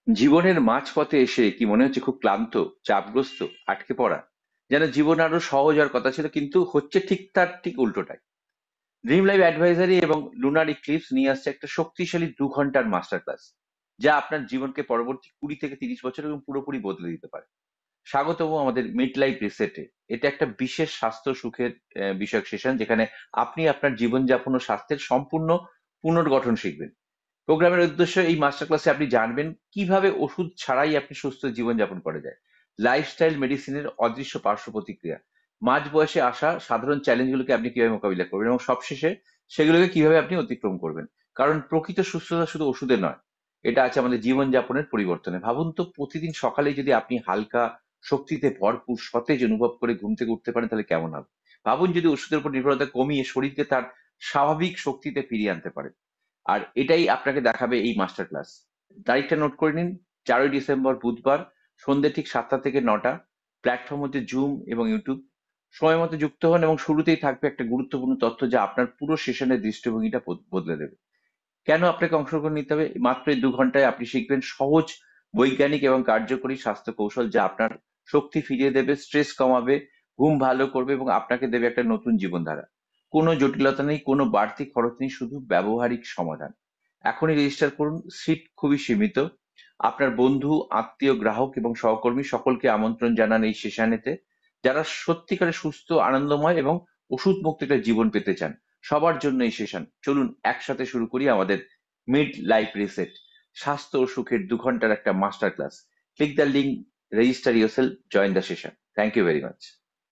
জীবনের মাঝপথে এসে কি মনে হচ্ছে খুব ক্লান্ত, চাপগ্রস্ত, আটকে পড়া? যেন জীবন আরো সহজ হওয়ার কথা ছিল কিন্তু হচ্ছে ঠিক তার ঠিক উল্টোটাই। ড্রিম লাইফ অ্যাডভাইজারি এবং লুনার ইক্লিপস নিয়ে আসছে একটা শক্তিশালী 2 ঘন্টার মাস্টার ক্লাস, যা আপনার জীবনকে পরবর্তী 20 থেকে 30 বছর এবং পুরোপুরি বদলে দিতে পারে। স্বাগতম আমাদের মিড লাইফ রিসেটে। এটা একটা বিশেষ স্বাস্থ্য সুখের বিষয়ক সেশন, যেখানে আপনি আপনার জীবনযাপন ও স্বাস্থ্যের সম্পূর্ণ পুনর্গঠন শিখবেন। প্রোগ্রামের উদ্দেশ্য, এই মাস্টার ক্লাসে আপনি জানবেন কিভাবে ওষুধ ছাড়াই আপনি সুস্থ জীবনযাপন করা যায়, লাইফস্টাইল মেডিসিনের অদৃশ্য পার্শ্ব প্রতিক্রিয়া, মাঝ বয়সে আসা সাধারণ চ্যালেঞ্জগুলোকে আপনি কিভাবে মোকাবিলা করবেন এবং সবশেষে সেগুলোকে কিভাবে আপনি অতিক্রম করবেন। কারণ প্রকৃত সুস্থতা শুধু ওষুধে নয়, এটা আছে আমাদের জীবনযাপনের পরিবর্তনে। ভাবুন তো, প্রতিদিন সকালে যদি আপনি হালকা, শক্তিতে ভরপুর, সতেজ অনুভব করে ঘুম থেকে উঠতে পারেন, তাহলে কেমন হবে? ভাবুন যদি ওষুধের উপর নির্ভরতা কমিয়ে শরীরকে তার স্বাভাবিক শক্তিতে ফিরিয়ে আনতে পারে। আর এটাই আপনাকে দেখাবে এই মাস্টার ক্লাস। তারিখটা নোট করে নিন। 4ই ডিসেম্বর, বুধবার, সন্ধ্যে ঠিক 7টা থেকে 9টা। প্ল্যাটফর্ম হচ্ছে জুম এবং ইউটিউব। সময় মতো যুক্ত হন এবং শুরুতেই থাকবে একটা গুরুত্বপূর্ণ তথ্য, যা আপনার পুরো সেশনের দৃষ্টিভঙ্গিটা বদলে দেবে। কেন আপনাকে অংশগ্রহণ নিতে হবে? মাত্র এই 2 ঘন্টায় আপনি শিখবেন সহজ, বৈজ্ঞানিক এবং কার্যকরী স্বাস্থ্য কৌশল, যা আপনার শক্তি ফিরিয়ে দেবে, স্ট্রেস কমাবে, ঘুম ভালো করবে এবং আপনাকে দেবে একটা নতুন জীবনধারা। কোনো জটিলতা নেই, কোনো বাড়তি খরচ নেই, শুধু ব্যবহারিক সমাধান। এখনই রেজিস্টার করুন, সিট খুবই সীমিত। আপনার বন্ধু, আত্মীয়, গ্রাহক এবং সহকর্মী সকলকে আমন্ত্রণ জানান এই সেশনেতে, যারা সত্যিকারের সুস্থ, আনন্দময় এবং ওষুধ মুক্ত একটা জীবন পেতে চান। সবার জন্য এই সেশন। চলুন একসাথে শুরু করি আমাদের মিড লাইফ রিসেট, স্বাস্থ্য ও সুখের 2 ঘন্টার একটা master class. Click the link, register yourself, join the session. Thank you very much.